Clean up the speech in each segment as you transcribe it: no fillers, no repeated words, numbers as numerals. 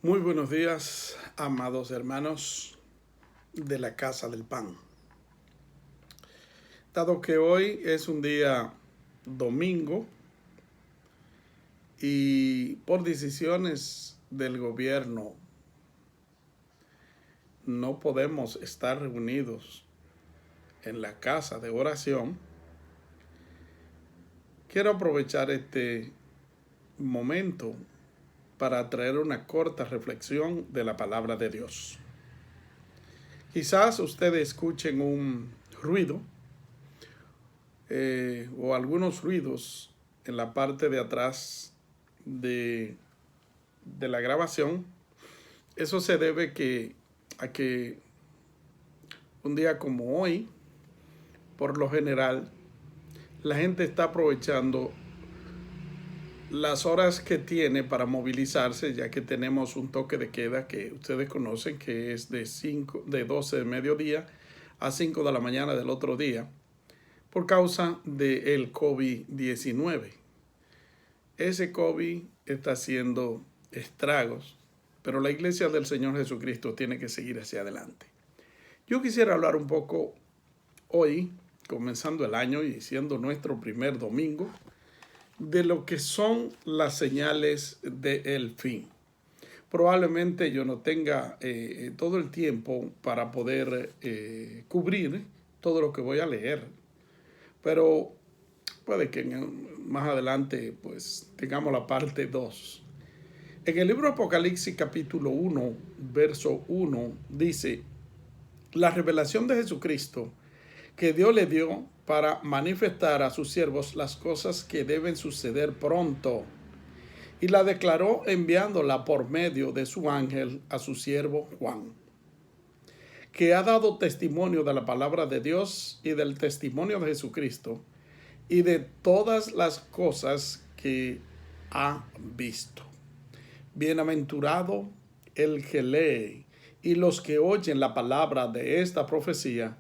Muy buenos días, amados hermanos de la Casa del Pan. Dado que hoy es un día domingo y por decisiones del gobierno no podemos estar reunidos en la casa de oración, quiero aprovechar este momento para traer una corta reflexión de la palabra de Dios. Quizás ustedes escuchen un ruido o algunos ruidos en la parte de atrás de la grabación. Eso se debe a que un día como hoy, por lo general, la gente está aprovechando las horas que tiene para movilizarse, ya que tenemos un toque de queda que ustedes conocen, que es de 12 de mediodía a 5 de la mañana del otro día, por causa del COVID-19. Ese COVID está haciendo estragos, pero la iglesia del Señor Jesucristo tiene que seguir hacia adelante. Yo quisiera hablar un poco hoy, comenzando el año y siendo nuestro primer domingo, de lo que son las señales del fin. Probablemente yo no tenga todo el tiempo para poder cubrir todo lo que voy a leer, pero puede que más adelante pues tengamos la parte 2. En el libro Apocalipsis capítulo 1, verso 1 dice: la revelación de Jesucristo que Dios le dio para manifestar a sus siervos las cosas que deben suceder pronto, y la declaró enviándola por medio de su ángel a su siervo Juan, que ha dado testimonio de la palabra de Dios y del testimonio de Jesucristo y de todas las cosas que ha visto. Bienaventurado el que lee y los que oyen la palabra de esta profecía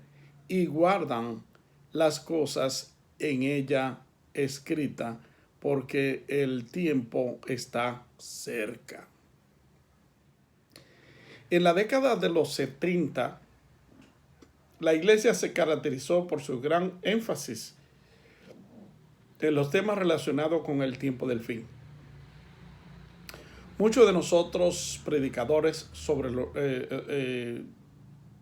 y guardan las cosas en ella escritas, porque el tiempo está cerca. En la década de los 70, la iglesia se caracterizó por su gran énfasis en los temas relacionados con el tiempo del fin. Muchos de nosotros, predicadores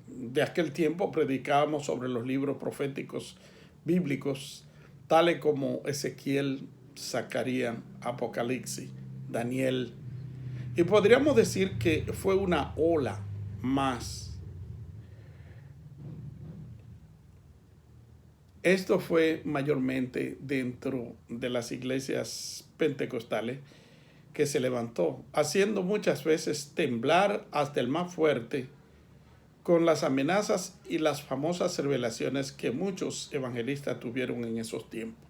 de aquel tiempo, predicábamos sobre los libros proféticos bíblicos, tales como Ezequiel, Zacarías, Apocalipsis, Daniel. Y podríamos decir que fue una ola más. Esto fue mayormente dentro de las iglesias pentecostales, que se levantó, haciendo muchas veces temblar hasta el más fuerte, con las amenazas y las famosas revelaciones que muchos evangelistas tuvieron en esos tiempos.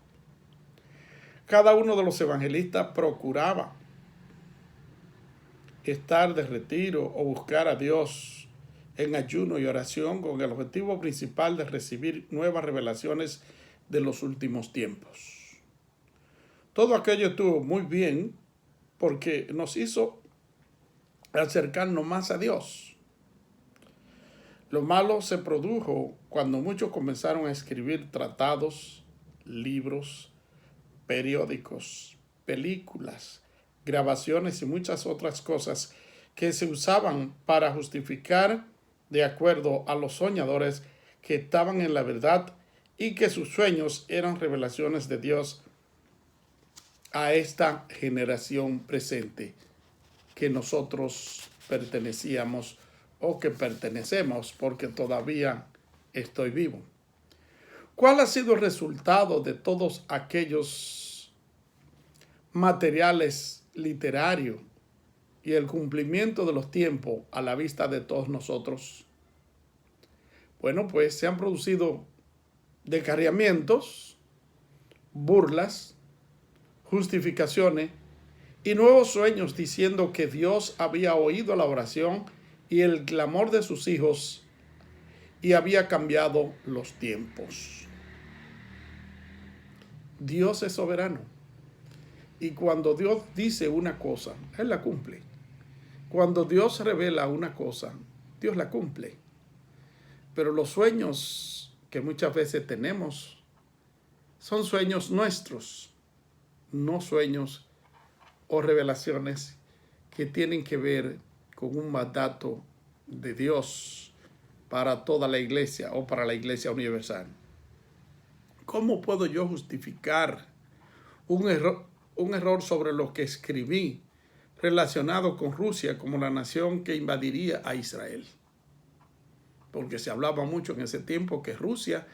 Cada uno de los evangelistas procuraba estar de retiro o buscar a Dios en ayuno y oración con el objetivo principal de recibir nuevas revelaciones de los últimos tiempos. Todo aquello estuvo muy bien porque nos hizo acercarnos más a Dios. Lo malo se produjo cuando muchos comenzaron a escribir tratados, libros, periódicos, películas, grabaciones y muchas otras cosas que se usaban para justificar, de acuerdo a los soñadores, que estaban en la verdad y que sus sueños eran revelaciones de Dios a esta generación presente que nosotros pertenecíamos o que pertenecemos, porque todavía estoy vivo. ¿Cuál ha sido el resultado de todos aquellos materiales literarios y el cumplimiento de los tiempos a la vista de todos nosotros? Bueno, pues se han producido descarriamientos, burlas, justificaciones y nuevos sueños diciendo que Dios había oído la oración y el clamor de sus hijos y había cambiado los tiempos. Dios es soberano y cuando Dios dice una cosa, Él la cumple. Cuando Dios revela una cosa, Dios la cumple. Pero los sueños que muchas veces tenemos son sueños nuestros, no sueños o revelaciones que tienen que ver con un mandato de Dios para toda la iglesia o para la iglesia universal. ¿Cómo puedo yo justificar un error sobre lo que escribí relacionado con Rusia como la nación que invadiría a Israel? Porque se hablaba mucho en ese tiempo que Rusia,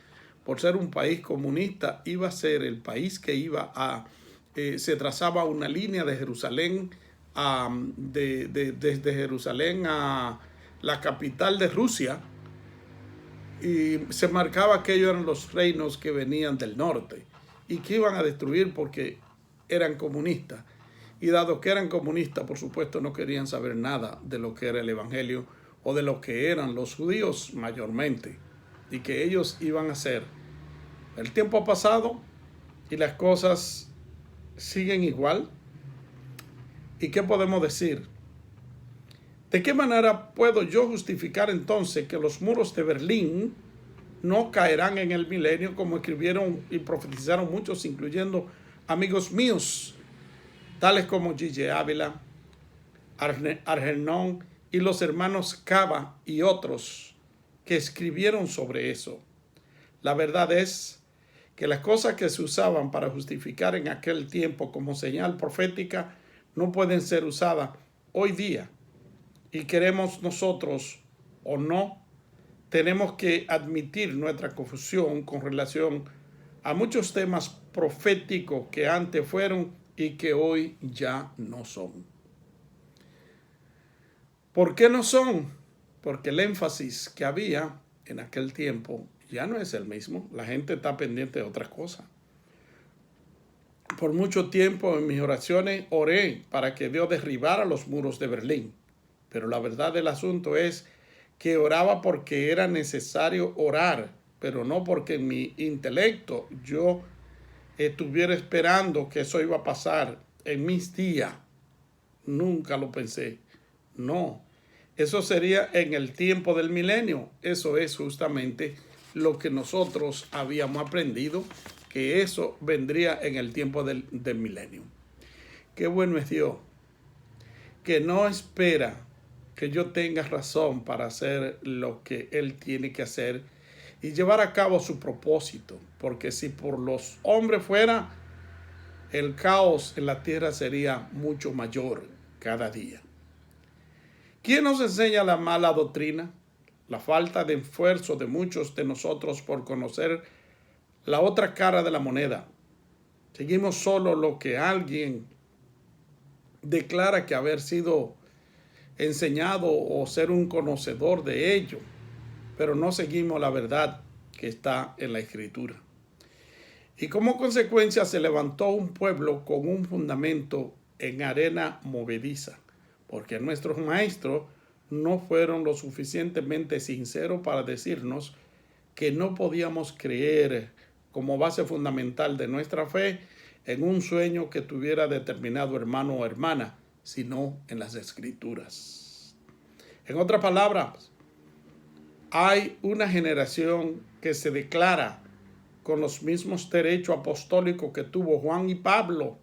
por ser un país comunista, iba a ser el país que iba a... se trazaba una línea de Jerusalén, desde Jerusalén a la capital de Rusia, y se marcaba que ellos eran los reinos que venían del norte y que iban a destruir porque eran comunistas. Y dado que eran comunistas, por supuesto, no querían saber nada de lo que era el evangelio o de lo que eran los judíos mayormente, y que ellos iban a hacer. El tiempo ha pasado y las cosas siguen igual. ¿Y qué podemos decir? ¿De qué manera puedo yo justificar entonces que los muros de Berlín no caerán en el milenio, como escribieron y profetizaron muchos, incluyendo amigos míos, tales como Gigi Ávila, Algernon y los hermanos Cava y otros que escribieron sobre eso? La verdad es que las cosas que se usaban para justificar en aquel tiempo como señal profética no pueden ser usadas hoy día. Y queremos nosotros o no, tenemos que admitir nuestra confusión con relación a muchos temas proféticos que antes fueron y que hoy ya no son. ¿Por qué no son? Porque el énfasis que había en aquel tiempo ya no es el mismo. La gente está pendiente de otras cosas. Por mucho tiempo en mis oraciones oré para que Dios derribara los muros de Berlín. Pero la verdad del asunto es que oraba porque era necesario orar, pero no porque en mi intelecto yo estuviera esperando que eso iba a pasar en mis días. Nunca lo pensé. No, eso sería en el tiempo del milenio. Eso es justamente lo que nosotros habíamos aprendido, que eso vendría en el tiempo del milenio. Qué bueno es Dios, que no espera que yo tenga razón para hacer lo que Él tiene que hacer y llevar a cabo su propósito. Porque si por los hombres fuera, el caos en la tierra sería mucho mayor cada día. ¿Quién nos enseña la mala doctrina? La falta de esfuerzo de muchos de nosotros por conocer la otra cara de la moneda. Seguimos solo lo que alguien declara que haber sido enseñado o ser un conocedor de ello, pero no seguimos la verdad que está en la Escritura. Y como consecuencia se levantó un pueblo con un fundamento en arena movediza, porque nuestros maestros no fueron lo suficientemente sinceros para decirnos que no podíamos creer como base fundamental de nuestra fe en un sueño que tuviera determinado hermano o hermana, sino en las Escrituras. En otras palabras, hay una generación que se declara con los mismos derechos apostólicos que tuvo Juan y Pablo,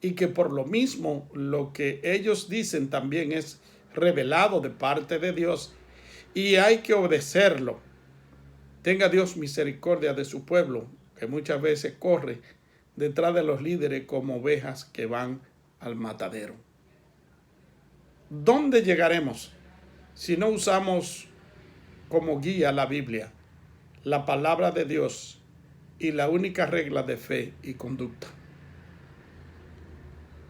y que por lo mismo lo que ellos dicen también es revelado de parte de Dios y hay que obedecerlo. Tenga Dios misericordia de su pueblo, que muchas veces corre detrás de los líderes como ovejas que van al matadero. ¿Dónde llegaremos si no usamos como guía la Biblia, la palabra de Dios y la única regla de fe y conducta?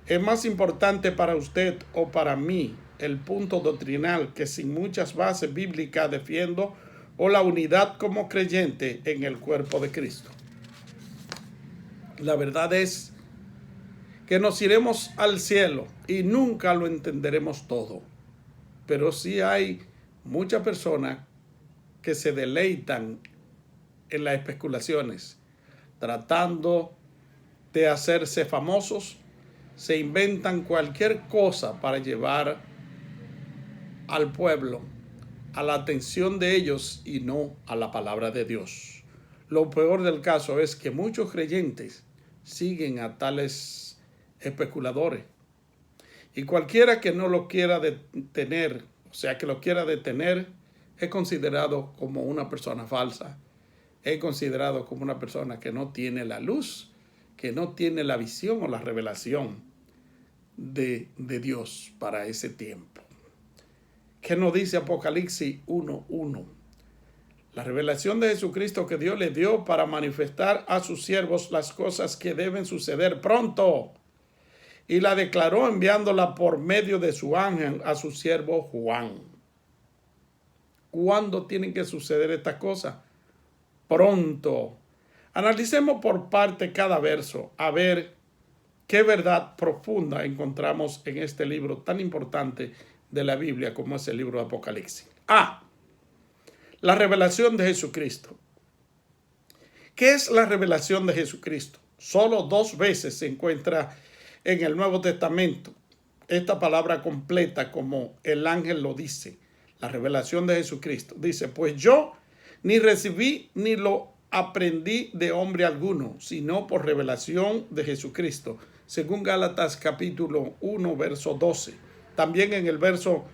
Es más importante para usted o para mí el punto doctrinal que sin muchas bases bíblicas defiendo, o la unidad como creyente en el cuerpo de Cristo. La verdad es que nos iremos al cielo y nunca lo entenderemos todo. Pero sí hay muchas personas que se deleitan en las especulaciones, tratando de hacerse famosos. Se inventan cualquier cosa para llevar al pueblo, a la atención de ellos y no a la palabra de Dios. Lo peor del caso es que muchos creyentes siguen a tales especuladores. Y cualquiera que no lo quiera detener, o sea, que lo quiera detener, es considerado como una persona falsa. Es considerado como una persona que no tiene la luz, que no tiene la visión o la revelación de Dios para ese tiempo. ¿Qué nos dice Apocalipsis 1:1? La revelación de Jesucristo que Dios le dio para manifestar a sus siervos las cosas que deben suceder pronto. Y la declaró enviándola por medio de su ángel a su siervo Juan. ¿Cuándo tienen que suceder estas cosas? Pronto. Analicemos por parte cada verso a ver qué verdad profunda encontramos en este libro tan importante de la Biblia como es el libro de Apocalipsis. La revelación de Jesucristo. ¿Qué es la revelación de Jesucristo? Solo 2 veces se encuentra en el Nuevo Testamento esta palabra completa como el ángel lo dice. La revelación de Jesucristo. Dice, pues yo ni recibí ni lo aprendí de hombre alguno, sino por revelación de Jesucristo. Según Gálatas capítulo 1, verso 12. También en el verso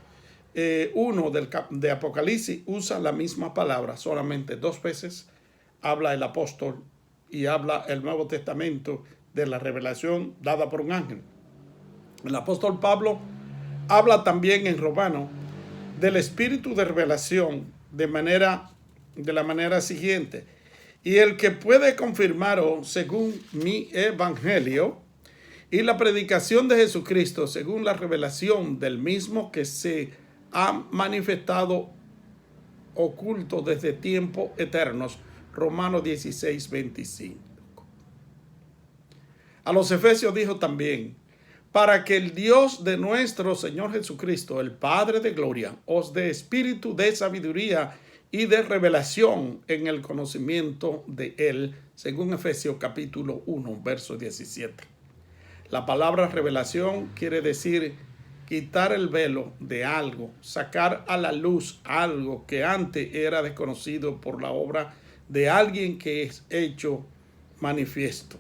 1 de Apocalipsis usa la misma palabra, solamente 2 veces habla el apóstol y habla el Nuevo Testamento de la revelación dada por un ángel. El apóstol Pablo habla también en Romanos del espíritu de revelación de la manera siguiente. Y el que puede confirmaros según mi evangelio y la predicación de Jesucristo según la revelación del mismo que se ha manifestado oculto desde tiempos eternos. Romanos 16:25. A los Efesios dijo también, para que el Dios de nuestro Señor Jesucristo, el Padre de gloria, os dé espíritu de sabiduría y de revelación en el conocimiento de Él, según Efesios capítulo 1, verso 17. La palabra revelación quiere decir quitar el velo de algo, sacar a la luz algo que antes era desconocido por la obra de alguien que es hecho manifiesto.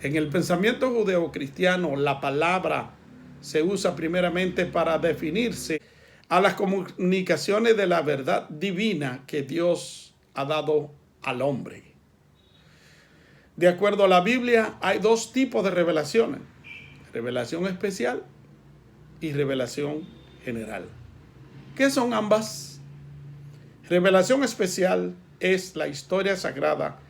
En el pensamiento judeocristiano, la palabra se usa primeramente para definirse a las comunicaciones de la verdad divina que Dios ha dado al hombre. De acuerdo a la Biblia, hay 2 tipos de revelaciones: revelación especial y revelación general. ¿Qué son ambas? Revelación especial es la historia sagrada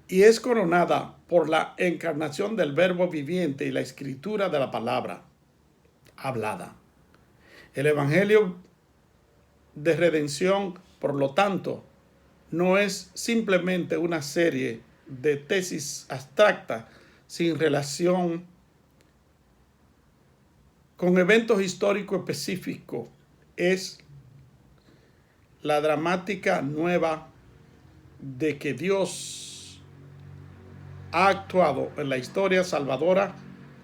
y es coronada por la encarnación del verbo viviente y la escritura de la palabra hablada. El evangelio de redención, por lo tanto, no es simplemente una serie de tesis abstractas sin relación con eventos históricos específicos. Es la dramática nueva de que Dios ha actuado en la historia salvadora,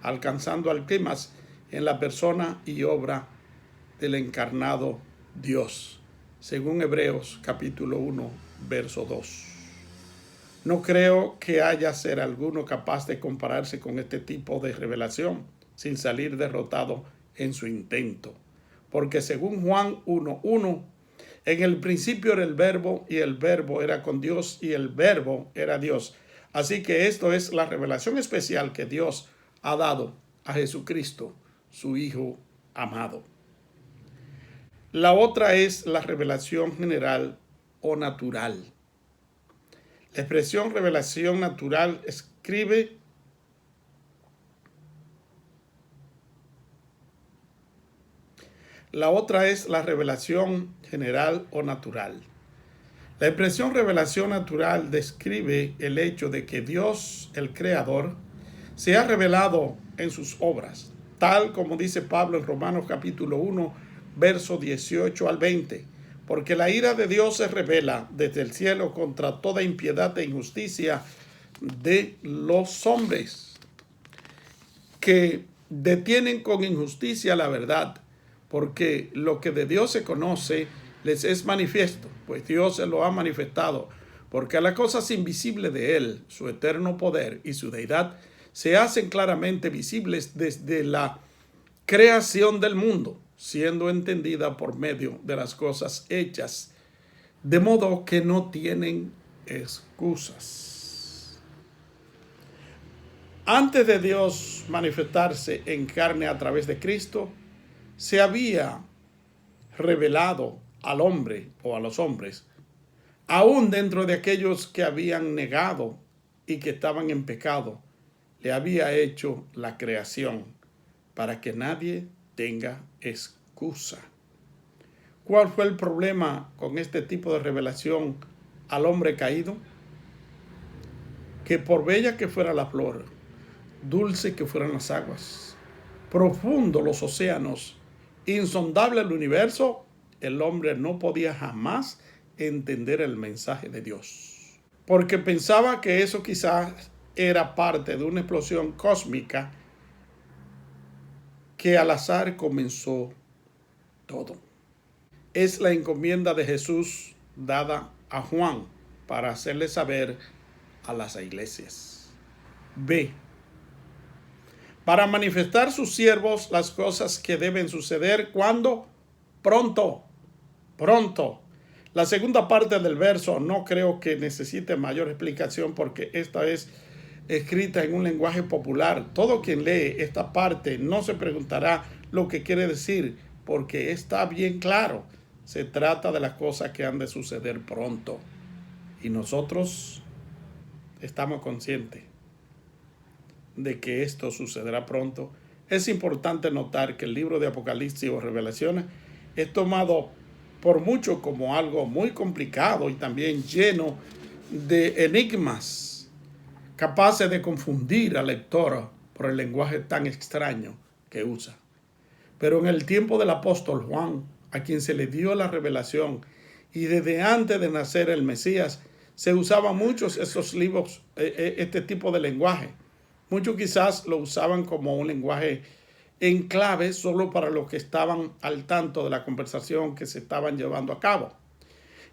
alcanzando al clímax en la persona y obra del encarnado Dios, según Hebreos capítulo 1, verso 2. No creo que haya ser alguno capaz de compararse con este tipo de revelación sin salir derrotado en su intento. Porque según Juan 1:1, en el principio era el verbo y el verbo era con Dios y el verbo era Dios. Así que esto es la revelación especial que Dios ha dado a Jesucristo, su Hijo amado. La otra es la revelación general o natural. La expresión revelación natural escribe La otra es la revelación general o natural. La expresión revelación natural describe el hecho de que Dios, el Creador, se ha revelado en sus obras, tal como dice Pablo en Romanos capítulo 1, verso 18 al 20. Porque la ira de Dios se revela desde el cielo contra toda impiedad e injusticia de los hombres que detienen con injusticia la verdad, porque lo que de Dios se conoce les es manifiesto, pues Dios se lo ha manifestado, porque las cosas invisibles de Él, su eterno poder y su deidad, se hacen claramente visibles desde la creación del mundo, siendo entendida por medio de las cosas hechas, de modo que no tienen excusas. Antes de Dios manifestarse en carne a través de Cristo, se había revelado al hombre o a los hombres, aún dentro de aquellos que habían negado y que estaban en pecado, le había hecho la creación para que nadie tenga excusa. ¿Cuál fue el problema con este tipo de revelación al hombre caído? Que por bella que fuera la flor, dulce que fueran las aguas, profundo los océanos, insondable el universo, el hombre no podía jamás entender el mensaje de Dios, porque pensaba que eso quizás era parte de una explosión cósmica que al azar comenzó todo. Es la encomienda de Jesús dada a Juan para hacerle saber a las iglesias. B. Para manifestar sus siervos las cosas que deben suceder cuando pronto. La segunda parte del verso no creo que necesite mayor explicación porque esta es escrita en un lenguaje popular. Todo quien lee esta parte no se preguntará lo que quiere decir porque está bien claro. Se trata de las cosas que han de suceder pronto. Y nosotros estamos conscientes de que esto sucederá pronto. Es importante notar que el libro de Apocalipsis o Revelaciones es tomado por muchos como algo muy complicado y también lleno de enigmas, capaces de confundir al lector por el lenguaje tan extraño que usa. Pero en el tiempo del apóstol Juan, a quien se le dio la revelación, y desde antes de nacer el Mesías, se usaban muchos esos libros, este tipo de lenguaje. Muchos quizás lo usaban como un lenguaje en clave solo para los que estaban al tanto de la conversación que se estaban llevando a cabo.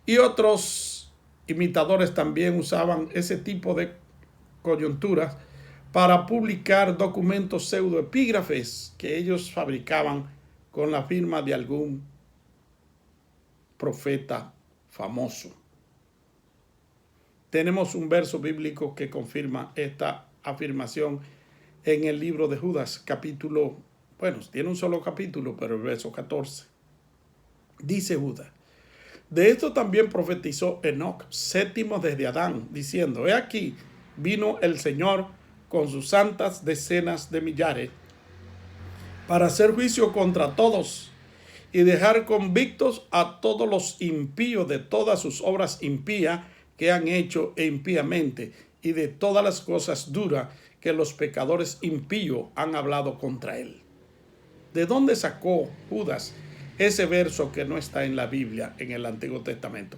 Y otros imitadores también usaban ese tipo de coyunturas para publicar documentos pseudoepígrafes que ellos fabricaban con la firma de algún profeta famoso. Tenemos un verso bíblico que confirma esta afirmación en el libro de Judas, capítulo, tiene un solo capítulo, pero el verso 14. Dice Judas: de esto también profetizó Enoc, séptimo desde Adán, diciendo: he aquí, vino el Señor con sus santas decenas de millares para hacer juicio contra todos y dejar convictos a todos los impíos de todas sus obras impías que han hecho impíamente y de todas las cosas duras que los pecadores impíos han hablado contra él. ¿De dónde sacó Judas ese verso que no está en la Biblia, en el Antiguo Testamento?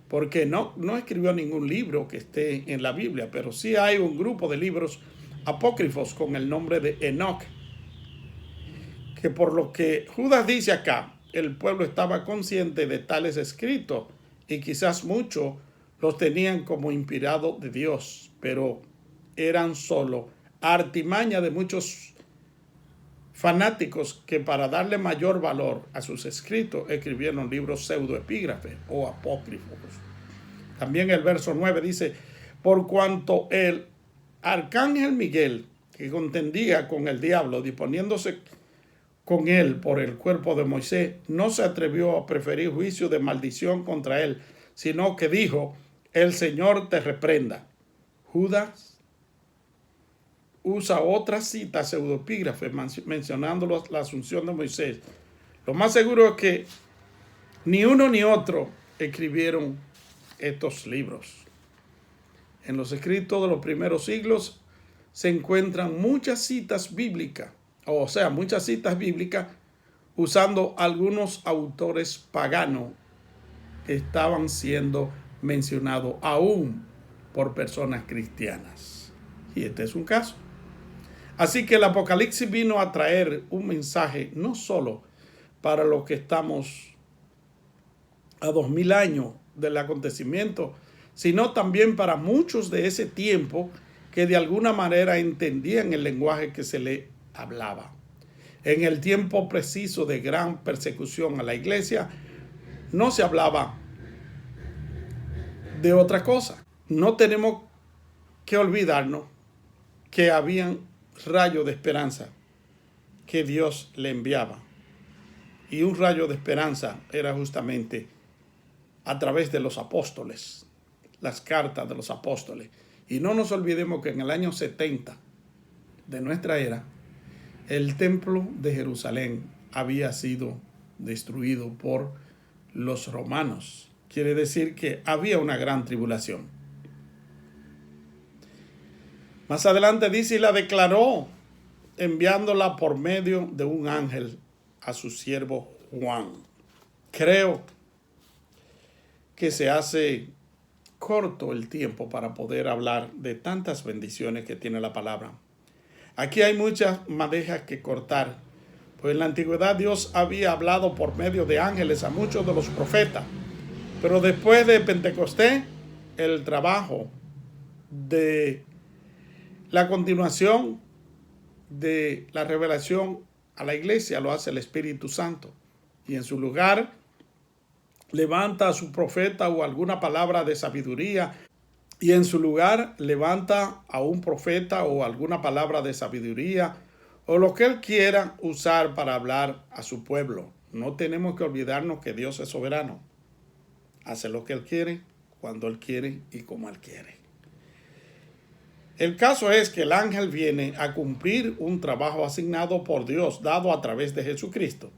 Porque no escribió ningún libro que esté en la Biblia, pero sí hay un grupo de libros apócrifos con el nombre de Enoc, que por lo que Judas dice acá, el pueblo estaba consciente de tales escritos y quizás muchos los tenían como inspirados de Dios, pero eran solo artimaña de muchos fanáticos que para darle mayor valor a sus escritos escribieron libros pseudoepígrafes o apócrifos. También el verso 9 dice: por cuanto el arcángel Miguel, que contendía con el diablo, disponiéndose con él por el cuerpo de Moisés, no se atrevió a preferir juicio de maldición contra él, sino que dijo: el Señor te reprenda. Judas usa otra cita pseudoepígrafe mencionando la asunción de Moisés. Lo más seguro es que ni uno ni otro escribieron estos libros. En los escritos de los primeros siglos se encuentran muchas citas bíblicas, muchas citas bíblicas usando algunos autores paganos que estaban siendo mencionados aún por personas cristianas. Y este es un caso. Así que el Apocalipsis vino a traer un mensaje no solo para los que estamos a 2000 años del acontecimiento, sino también para muchos de ese tiempo que de alguna manera entendían el lenguaje que se le hablaba. En el tiempo preciso de gran persecución a la iglesia, no se hablaba de otra cosa. No tenemos que olvidarnos que habían rayos de esperanza que Dios le enviaba. Y un rayo de esperanza era justamente a través de los apóstoles, las cartas de los apóstoles. Y no nos olvidemos que en el año 70 de nuestra era, el templo de Jerusalén había sido destruido por los romanos. Quiere decir que había una gran tribulación. Más adelante dice, y la declaró enviándola por medio de un ángel a su siervo Juan. Creo que se hace corto el tiempo para poder hablar de tantas bendiciones que tiene la palabra. Aquí hay muchas madejas que cortar, pues en la antigüedad Dios había hablado por medio de ángeles a muchos de los profetas, pero después de Pentecostés, el trabajo de la continuación de la revelación a la iglesia lo hace el Espíritu Santo, y en su lugar levanta a su profeta o alguna palabra de sabiduría, y en su lugar levanta a un profeta o alguna palabra de sabiduría o lo que él quiera usar para hablar a su pueblo. No tenemos que olvidarnos que Dios es soberano. Hace lo que él quiere, cuando él quiere y como él quiere. El caso es que el ángel viene a cumplir un trabajo asignado por Dios, dado a través de Jesucristo,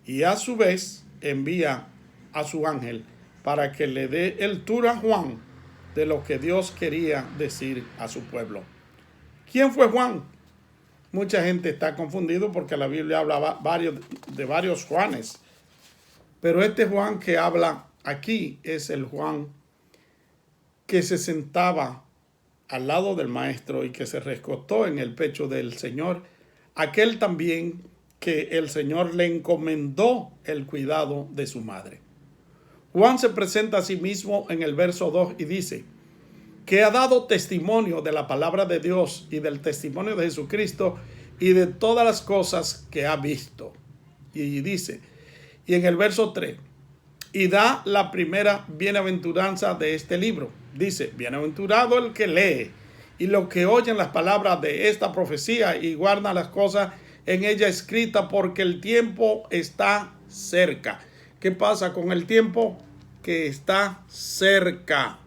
y a su vez envía a su ángel para que le dé el tour a Juan de lo que Dios quería decir a su pueblo. ¿Quién fue Juan? Mucha gente está confundido porque la Biblia habla de varios Juanes, pero este Juan que habla aquí es el Juan que se sentaba al lado del maestro y que se recostó en el pecho del Señor, aquel también que el Señor le encomendó el cuidado de su madre. Juan se presenta a sí mismo en el verso 2 y dice que ha dado testimonio de la palabra de Dios y del testimonio de Jesucristo y de todas las cosas que ha visto. Y dice, y en el verso 3, y da la primera bienaventuranza de este libro. Dice, bienaventurado el que lee y los que oyen las palabras de esta profecía y guardan las cosas en ella escritas, porque el tiempo está cerca. ¿Qué pasa con el tiempo? Que está cerca.